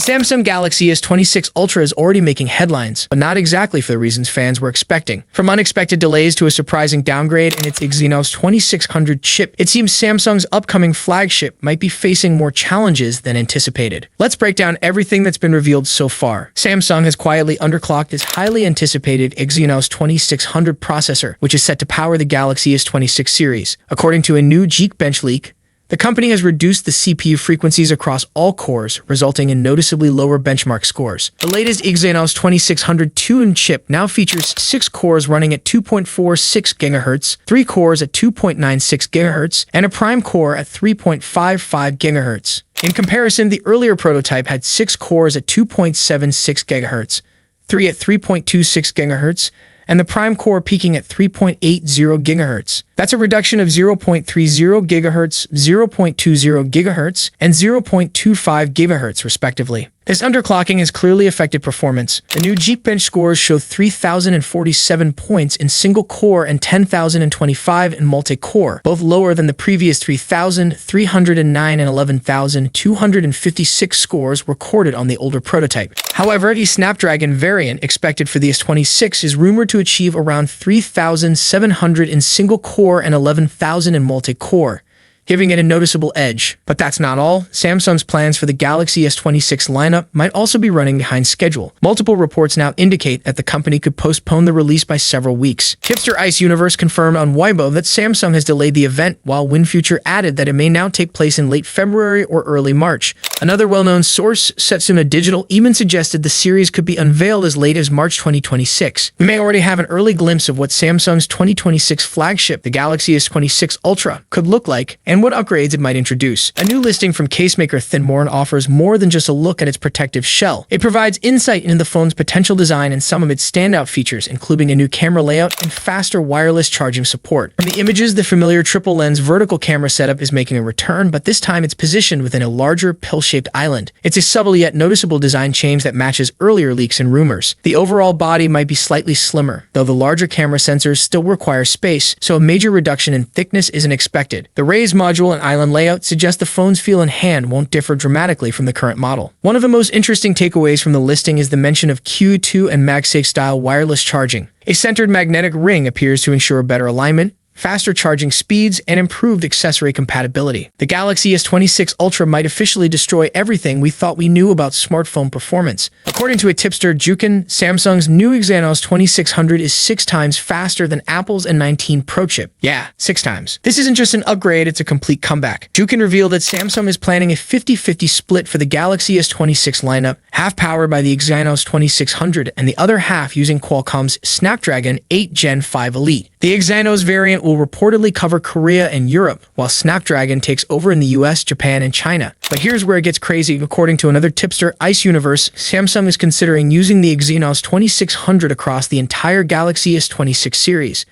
Samsung Galaxy S26 Ultra is already making headlines, but not exactly for the reasons fans were expecting. From unexpected delays to a surprising downgrade in its Exynos 2600 chip, it seems Samsung's upcoming flagship might be facing more challenges than anticipated. Let's break down everything that's been revealed so far. Samsung has quietly underclocked its highly anticipated Exynos 2600 processor, which is set to power the Galaxy S26 series. According to a new Geekbench leak, the company has reduced the CPU frequencies across all cores, resulting in noticeably lower benchmark scores. The latest Exynos 2600 tuned chip now features 6 cores running at 2.46 GHz, 3 cores at 2.96 GHz, and a prime core at 3.55 GHz. In comparison, the earlier prototype had 6 cores at 2.76 GHz, 3 at 3.26 GHz, and the prime core peaking at 3.80 GHz. That's a reduction of 0.30 GHz, 0.20 GHz, and 0.25 GHz, respectively. This underclocking has clearly affected performance. The new Geekbench scores show 3,047 points in single-core and 10,025 in multi-core, both lower than the previous 3,309 and 11,256 scores recorded on the older prototype. However, the Snapdragon variant expected for the S26 is rumored to achieve around 3,700 in single-core and 11,000 in multi-core, giving it a noticeable edge. But that's not all. Samsung's plans for the Galaxy S26 lineup might also be running behind schedule. Multiple reports now indicate that the company could postpone the release by several weeks. Hipster Ice Universe confirmed on Weibo that Samsung has delayed the event, while WinFuture added that it may now take place in late February or early March. Another well-known source, Setsuna Digital, even suggested the series could be unveiled as late as March 2026. We may already have an early glimpse of what Samsung's 2026 flagship, the Galaxy S26 Ultra, could look like, and what upgrades it might introduce. A new listing from casemaker Thinborn offers more than just a look at its protective shell. It provides insight into the phone's potential design and some of its standout features, including a new camera layout and faster wireless charging support. From the images, the familiar triple-lens vertical camera setup is making a return, but this time it's positioned within a larger, pill-shaped island. It's a subtle yet noticeable design change that matches earlier leaks and rumors. The overall body might be slightly slimmer, though the larger camera sensors still require space, so a major reduction in thickness isn't expected. The Raise module and island layout suggest the phone's feel and hand won't differ dramatically from the current model. One of the most interesting takeaways from the listing is the mention of Q2 and MagSafe-style wireless charging. A centered magnetic ring appears to ensure better alignment, faster charging speeds, and improved accessory compatibility. The Galaxy S26 Ultra might officially destroy everything we thought we knew about smartphone performance. According to a tipster, Jukin, Samsung's new Exynos 2600 is 6 times faster than Apple's S19 Pro chip. Yeah, 6 times. This isn't just an upgrade, it's a complete comeback. Jukin revealed that Samsung is planning a 50-50 split for the Galaxy S26 lineup, half powered by the Exynos 2600 and the other half using Qualcomm's Snapdragon 8 Gen 5 Elite. The Exynos variant will reportedly cover Korea and Europe, while Snapdragon takes over in the US, Japan, and China. But here's where it gets crazy. According to another tipster, Ice Universe, Samsung is considering using the Exynos 2600 across the entire Galaxy S26 series.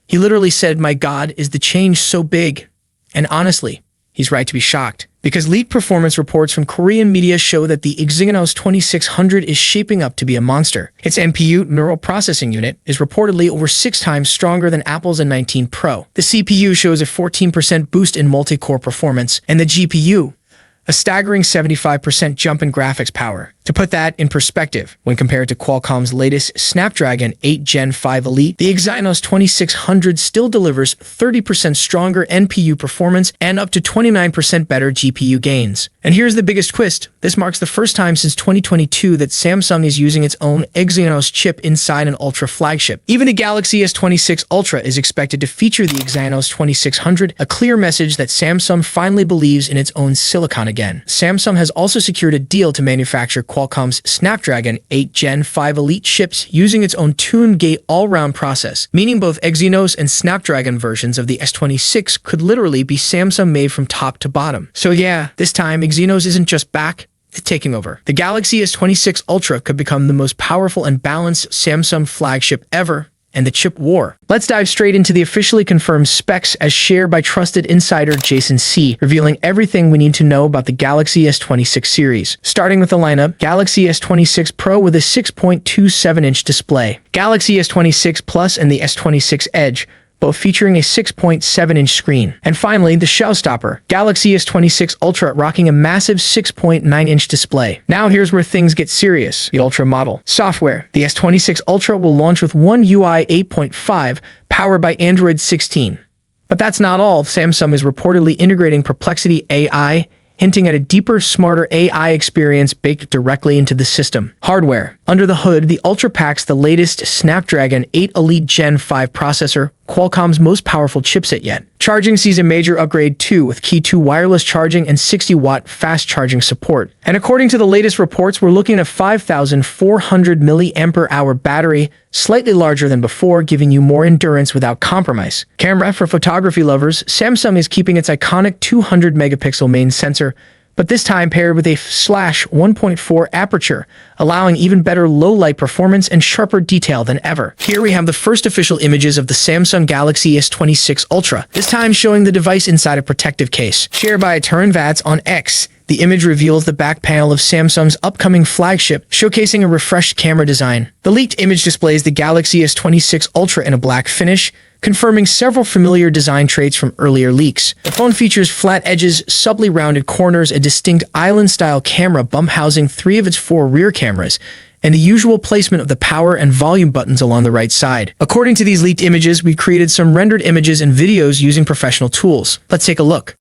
He literally said, "My God, is the change so big?" And honestly, he's right to be shocked, because leaked performance reports from Korean media show that the Exynos 2600 is shaping up to be a monster. Its NPU, neural processing unit, is reportedly over 6 times stronger than Apple's S19 Pro. The CPU shows a 14% boost in multi-core performance, and the GPU, a staggering 75% jump in graphics power. To put that in perspective, when compared to Qualcomm's latest Snapdragon 8 Gen 5 Elite, the Exynos 2600 still delivers 30% stronger NPU performance and up to 29% better GPU gains. And here's the biggest twist. This marks the first time since 2022 that Samsung is using its own Exynos chip inside an Ultra flagship. Even the Galaxy S26 Ultra is expected to feature the Exynos 2600, a clear message that Samsung finally believes in its own silicon again. Samsung has also secured a deal to manufacture Qualcomm's Snapdragon 8 Gen 5 Elite chips using its own tuned gate all-round process, meaning both Exynos and Snapdragon versions of the S26 could literally be Samsung made from top to bottom. So yeah, this time Exynos isn't just back, it's taking over. The Galaxy S26 Ultra could become the most powerful and balanced Samsung flagship ever, and the chip war. Let's dive straight into the officially confirmed specs as shared by trusted insider Jason C, revealing everything we need to know about the Galaxy S26 series. Starting with the lineup, Galaxy S26 Pro with a 6.27-inch display, Galaxy S26 Plus and the S26 Edge, both featuring a 6.7-inch screen. And finally, the showstopper, Galaxy S26 Ultra rocking a massive 6.9-inch display. Now here's where things get serious. The Ultra model. Software. The S26 Ultra will launch with One UI 8.5, powered by Android 16. But that's not all. Samsung is reportedly integrating Perplexity AI, hinting at a deeper, smarter AI experience baked directly into the system. Hardware. Under the hood, the Ultra packs the latest Snapdragon 8 Elite Gen 5 processor, Qualcomm's most powerful chipset yet. Charging sees a major upgrade too, with Key 2 wireless charging and 60-watt fast charging support. And according to the latest reports, we're looking at a 5,400 mAh battery, slightly larger than before, giving you more endurance without compromise. Camera. For photography lovers, Samsung is keeping its iconic 200-megapixel main sensor, but this time paired with a /1.4 aperture, allowing even better low-light performance and sharper detail than ever. Here we have the first official images of the Samsung Galaxy S26 Ultra, this time showing the device inside a protective case. Shared by Turin Vats on X, the image reveals the back panel of Samsung's upcoming flagship, showcasing a refreshed camera design. The leaked image displays the Galaxy S26 Ultra in a black finish, confirming several familiar design traits from earlier leaks. The phone features flat edges, subtly rounded corners, a distinct island-style camera bump housing 3 of its 4 rear cameras, and the usual placement of the power and volume buttons along the right side. According to these leaked images, we created some rendered images and videos using professional tools. Let's take a look.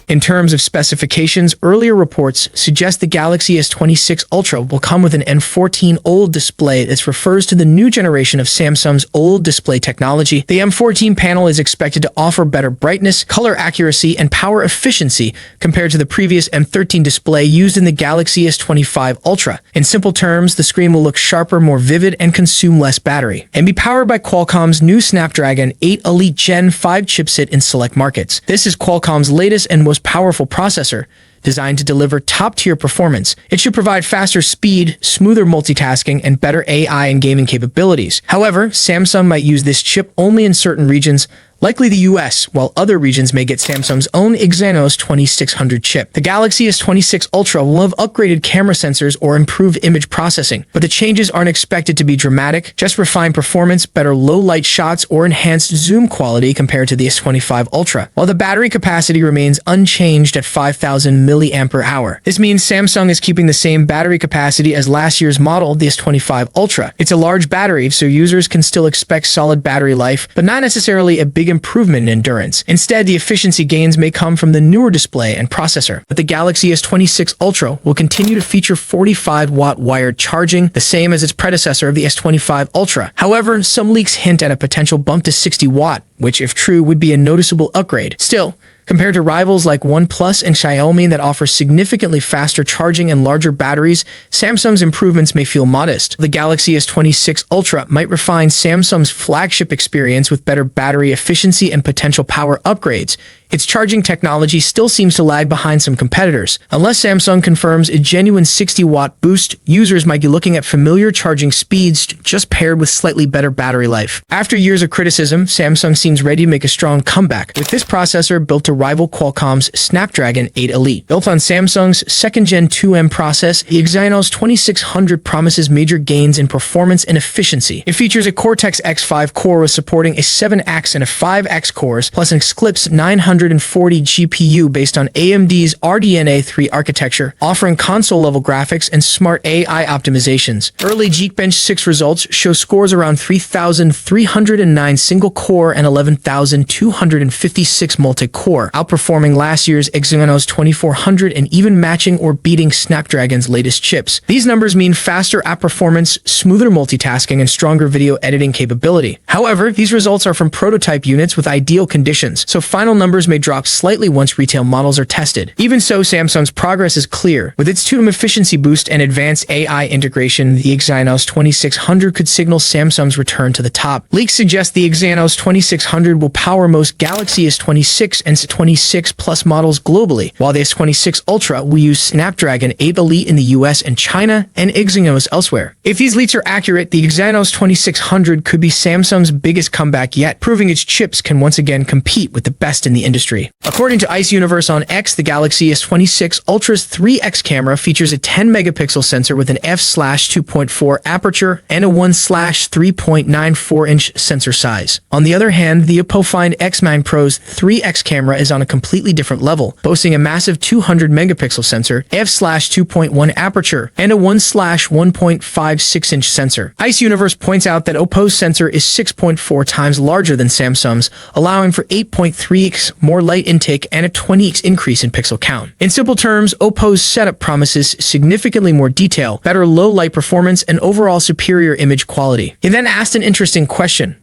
In terms of specifications, earlier reports suggest the Galaxy S26 Ultra will come with an M14 OLED display. This refers to the new generation of Samsung's OLED display technology. The M14 panel is expected to offer better brightness, color accuracy, and power efficiency compared to the previous M13 display used in the Galaxy S25 Ultra. In simple terms, the screen will look sharper, more vivid, and consume less battery, and be powered by Qualcomm's new Snapdragon 8 Elite Gen 5 chipset in select markets. This is Qualcomm's latest and most powerful processor, designed to deliver top-tier performance. It should provide faster speed, smoother multitasking, and better AI and gaming capabilities. However, Samsung might use this chip only in certain regions, likely the US, while other regions may get Samsung's own Exynos 2600 chip. The Galaxy S26 Ultra will have upgraded camera sensors or improved image processing, but the changes aren't expected to be dramatic, just refined performance, better low-light shots, or enhanced zoom quality compared to the S25 Ultra, while the battery capacity remains unchanged at 5,000 mAh. This means Samsung is keeping the same battery capacity as last year's model, the S25 Ultra. It's a large battery, so users can still expect solid battery life, but not necessarily a big improvement in endurance. Instead, the efficiency gains may come from the newer display and processor. But the Galaxy S26 Ultra will continue to feature 45-watt wired charging, the same as its predecessor, the S25 Ultra. However, some leaks hint at a potential bump to 60-watt, which, if true, would be a noticeable upgrade. Still, compared to rivals like OnePlus and Xiaomi that offer significantly faster charging and larger batteries, Samsung's improvements may feel modest. The Galaxy S26 Ultra might refine Samsung's flagship experience with better battery efficiency and potential power upgrades. Its charging technology still seems to lag behind some competitors. Unless Samsung confirms a genuine 60-watt boost, users might be looking at familiar charging speeds just paired with slightly better battery life. After years of criticism, Samsung seems ready to make a strong comeback, with this processor built to rival Qualcomm's Snapdragon 8 Elite. Built on Samsung's 2nd Gen 2M process, the Exynos 2600 promises major gains in performance and efficiency. It features a Cortex-X5 core with supporting a 7X and a 5X cores, plus an Eclipse 940 GPU based on AMD's RDNA 3 architecture, offering console-level graphics and smart AI optimizations. Early Geekbench 6 results show scores around 3,309 single-core and 11,256 multi-core, outperforming last year's Exynos 2400 and even matching or beating Snapdragon's latest chips. These numbers mean faster app performance, smoother multitasking, and stronger video editing capability. However, these results are from prototype units with ideal conditions, so final numbers may drop slightly once retail models are tested. Even so, Samsung's progress is clear. With its tune efficiency boost and advanced AI integration, the Exynos 2600 could signal Samsung's return to the top. Leaks suggest the Exynos 2600 will power most Galaxy S26 and S26 Plus models globally, while the S26 Ultra will use Snapdragon 8 Elite in the US and China and Exynos elsewhere. If these leaks are accurate, the Exynos 2600 could be Samsung's biggest comeback yet, proving its chips can once again compete with the best in the industry. According to Ice Universe on X, the Galaxy S26 Ultra's 3x camera features a 10-megapixel sensor with an f/2.4 aperture and a 1/3.94-inch sensor size. On the other hand, the Oppo Find X9 Pro's 3x camera is on a completely different level, boasting a massive 200-megapixel sensor, f/2.1 aperture, and a 1/1.56-inch sensor. Ice Universe points out that Oppo's sensor is 6.4 times larger than Samsung's, allowing for 8.3x more light intake and a 20x increase in pixel count. In simple terms, Oppo's setup promises significantly more detail, better low-light performance, and overall superior image quality. He then asked an interesting question.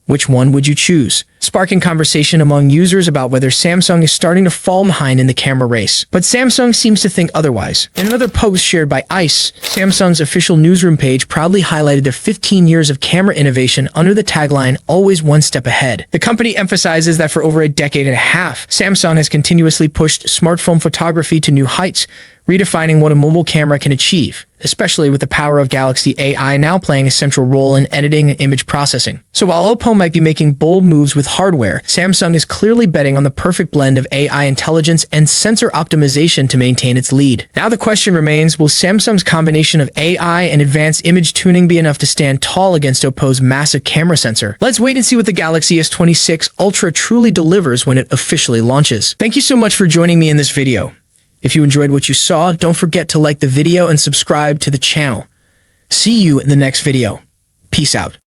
Which one would you choose? Sparking conversation among users about whether Samsung is starting to fall behind in the camera race. But Samsung seems to think otherwise. In another post shared by Ice, Samsung's official newsroom page proudly highlighted their 15 years of camera innovation under the tagline, "Always one step ahead." The company emphasizes that for over a decade and a half, Samsung has continuously pushed smartphone photography to new heights, redefining what a mobile camera can achieve, especially with the power of Galaxy AI now playing a central role in editing and image processing. So while Oppo might be making bold moves with hardware, Samsung is clearly betting on the perfect blend of AI intelligence and sensor optimization to maintain its lead. Now the question remains, will Samsung's combination of AI and advanced image tuning be enough to stand tall against Oppo's massive camera sensor? Let's wait and see what the Galaxy S26 Ultra truly delivers when it officially launches. Thank you so much for joining me in this video. If you enjoyed what you saw, don't forget to like the video and subscribe to the channel. See you in the next video. Peace out.